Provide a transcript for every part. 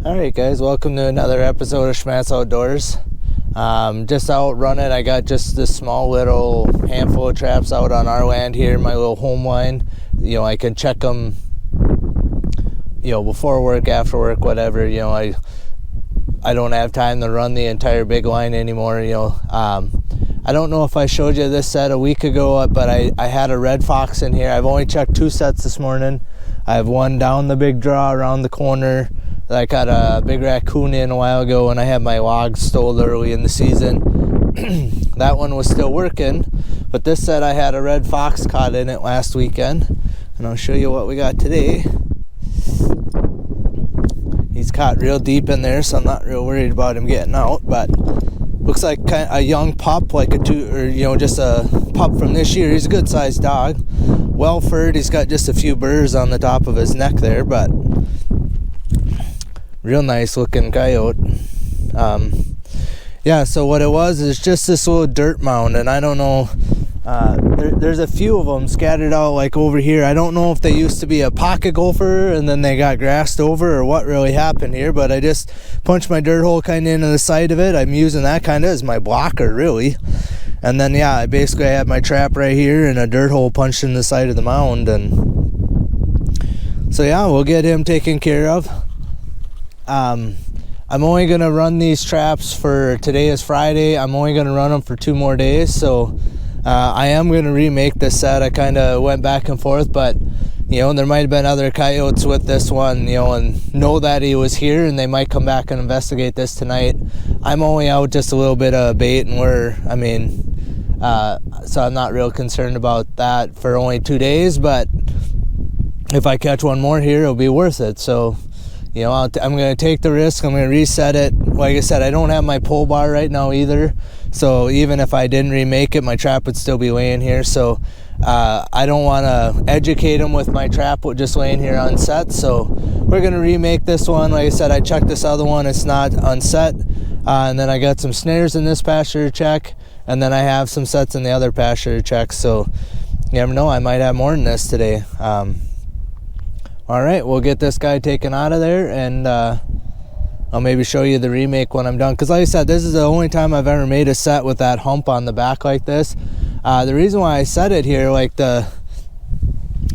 Alright guys, welcome to another episode of Schmattz Outdoors. Just out running. I got just this small little handful of traps out on our land here, my little home line. You know, I can check them, you know, before work, after work, whatever. You know, I don't have time to run the entire big line anymore, you know. I don't know if I showed you this set a week ago, but I had a red fox in here. I've only checked 2 sets this morning. I have one down the big draw around the corner. I got a big raccoon in a while ago when I had my logs stole early in the season. That one was still working, but this set I had a red fox caught in it last weekend, and I'll show you what we got today. He's caught real deep in there, so I'm not real worried about him getting out, but looks like kind of a young pup, like just a pup from this year. He's a good sized dog, well furred. He's got just a few burrs on the top of his neck there, but real nice looking coyote. Yeah, so what it was is just this little dirt mound, and I don't know, there's a few of them scattered out like over here. I don't know if they used to be a pocket gopher and then they got grassed over or what really happened here, but I just punched my dirt hole kind of into the side of it. I'm using that kind of as my blocker, really. And then yeah, I basically had my trap right here and a dirt hole punched in the side of the mound, and so yeah, we'll get him taken care of. I'm only going to run these traps for, today is Friday, I'm only going to run them for 2 more days, so I am going to remake this set. I kind of went back and forth, but you know, there might have been other coyotes with this one, you know, and know that he was here, and they might come back and investigate this tonight. I'm only out just a little bit of bait, and so I'm not real concerned about that for only 2 days, but if I catch one more here, it'll be worth it. So you know, I'm going to take the risk. I'm going to reset it. Like I said, I don't have my pole bar right now either. So even if I didn't remake it, my trap would still be laying here. So I don't want to educate them with my trap just laying here unset. So we're going to remake this one. Like I said, I checked this other one. It's not unset. And then I got some snares in this pasture to check. And then I have some sets in the other pasture to check. So you never know, I might have more than this today. All right, we'll get this guy taken out of there, and I'll maybe show you the remake when I'm done. Because like I said, this is the only time I've ever made a set with that hump on the back like this. The reason why I set it here, like the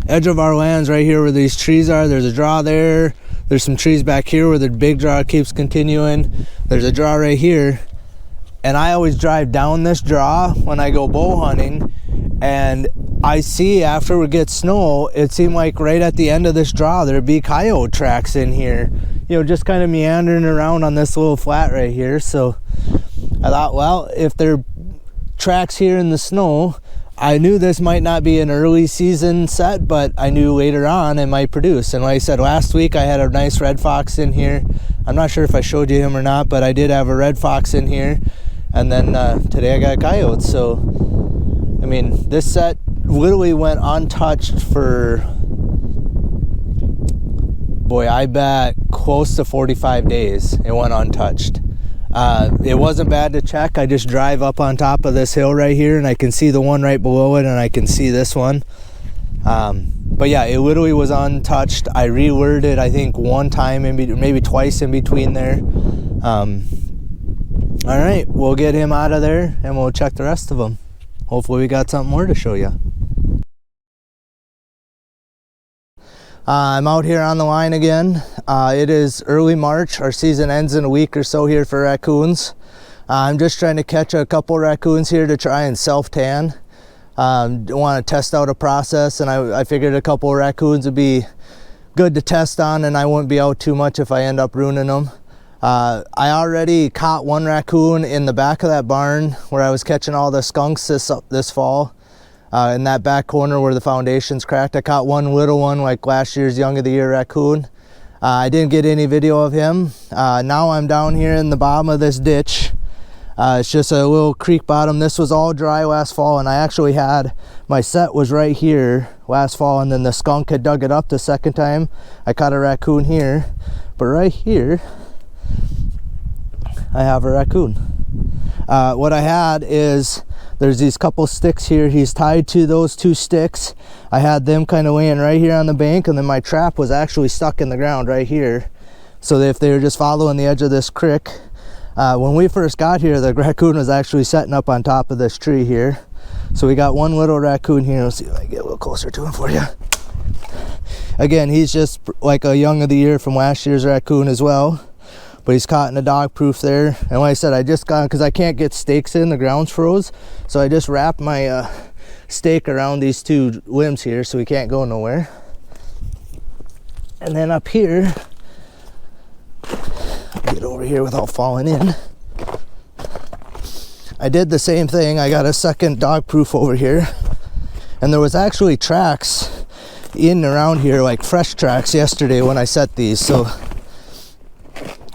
edge of our land's right here where these trees are. There's a draw there. There's some trees back here where the big draw keeps continuing. There's a draw right here. And I always drive down this draw when I go bow hunting, and I see after we get snow, it seemed like right at the end of this draw there'd be coyote tracks in here, you know, just kind of meandering around on this little flat right here. So I thought, well, if there are tracks here in the snow, I knew this might not be an early season set, but I knew later on it might produce. And like I said, last week I had a nice red fox in here. I'm not sure if I showed you him or not, but I did have a red fox in here. And then today I got coyotes. So I mean, this set literally went untouched for, boy, I bet close to 45 days it went untouched. It wasn't bad to check. I just drive up on top of this hill right here, and I can see the one right below it, and I can see this one. But yeah, it literally was untouched. I relured it, I think, one time, maybe twice in between there. All right, we'll get him out of there, and we'll check the rest of them. Hopefully we got something more to show you. I'm out here on the line again. It is early March. Our season ends in a week or so here for raccoons. I'm just trying to catch a couple raccoons here to try and self-tan. Want to test out a process, and I figured a couple of raccoons would be good to test on, and I wouldn't be out too much if I end up ruining them. I already caught one raccoon in the back of that barn where I was catching all the skunks this fall. In that back corner where the foundation's cracked, I caught one little one, like last year's young of the year raccoon. I didn't get any video of him. Now I'm down here in the bottom of this ditch. It's just a little creek bottom. This was all dry last fall, and I actually had, my set was right here last fall, and then the skunk had dug it up the second time. I caught a raccoon here, but right here I have a raccoon. What I had is, there's these couple sticks here. He's tied to those 2 sticks. I had them kind of laying right here on the bank, and then my trap was actually stuck in the ground right here. So that if they were just following the edge of this creek, when we first got here, the raccoon was actually setting up on top of this tree here. So we got one little raccoon here. Let's see if I can get a little closer to him for you. Again, he's just like a young of the year from last year's raccoon as well. But he's caught in a dog proof there. And like I said, I just got, because I can't get stakes in, the ground's froze. So I just wrapped my stake around these 2 limbs here so he can't go nowhere. And then up here, get over here without falling in. I did the same thing. I got a second dog proof over here, and there was actually tracks in around here, like fresh tracks yesterday when I set these. So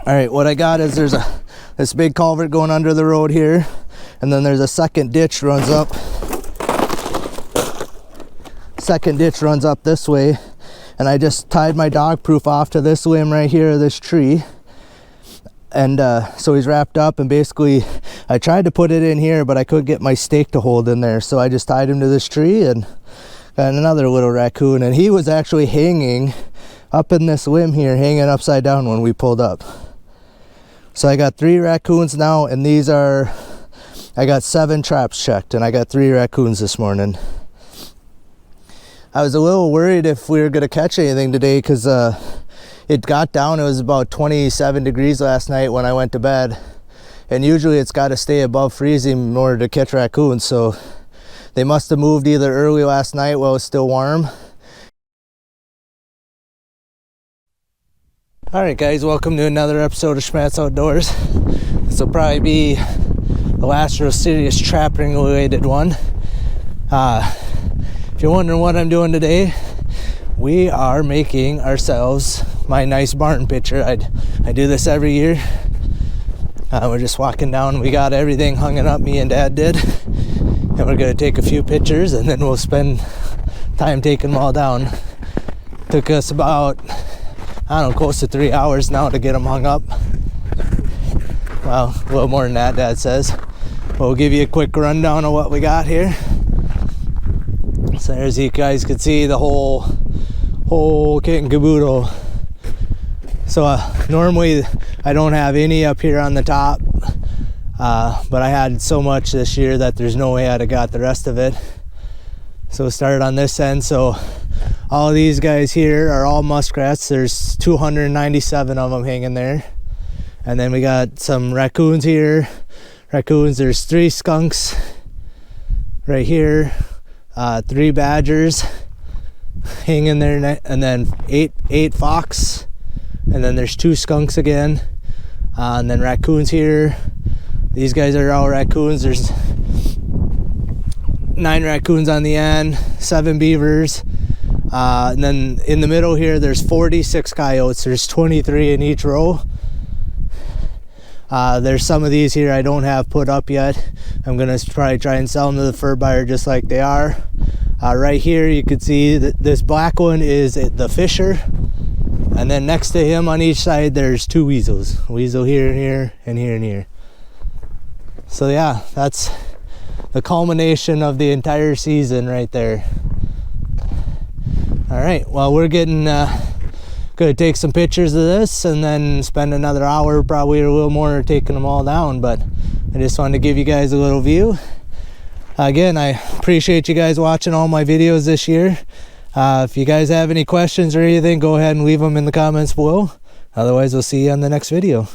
all right, what I got is there's this big culvert going under the road here, and then there's a second ditch runs up this way, and I just tied my dog proof off to this limb right here, this tree. And so he's wrapped up, and basically I tried to put it in here, but I couldn't get my stake to hold in there. So I just tied him to this tree and got another little raccoon. And he was actually hanging up in this limb here, hanging upside down when we pulled up. So I got 3 raccoons now, and these are, I got 7 traps checked, and I got 3 raccoons this morning. I was a little worried if we were going to catch anything today, because it got down. It was about 27 degrees last night when I went to bed, and usually it's got to stay above freezing in order to catch raccoons. So they must have moved either early last night while it was still warm. All right, guys, welcome to another episode of Schmattz Outdoors. This will probably be the last real serious trapping related one. If you're wondering what I'm doing today, we are making ourselves my nice barn picture. I do this every year. We're just walking down. We got everything hung up, me and Dad did. And we're going to take a few pictures, and then we'll spend time taking them all down. Took us about, I don't know, close to 3 hours now to get them hung up. Well, a little more than that, Dad says. But we'll give you a quick rundown of what we got here. So as you guys can see, the whole kit and caboodle. So normally I don't have any up here on the top, but I had so much this year that there's no way I'd have got the rest of it. So we started on this end. So all of these guys here are all muskrats. There's 297 of them hanging there. And then we got some raccoons here. There's 3 skunks right here, 3 badgers hanging there, and then 8 fox, and then there's 2 skunks again, and then raccoons here. These guys are all raccoons. There's 9 raccoons on the end, 7 beavers, and then in the middle here there's 46 coyotes. There's 23 in each row. There's some of these here I don't have put up yet. I'm gonna probably try and sell them to the fur buyer just like they are. Right here you can see that this black one is the Fisher, and then next to him on each side there's 2 weasels. Weasel here and here and here and here. So yeah, that's the culmination of the entire season right there. All right, well, we're getting gonna take some pictures of this and then spend another hour, probably a little more, taking them all down. But I just wanted to give you guys a little view. Again, I appreciate you guys watching all my videos this year. If you guys have any questions or anything, go ahead and leave them in the comments below. Otherwise, we'll see you on the next video.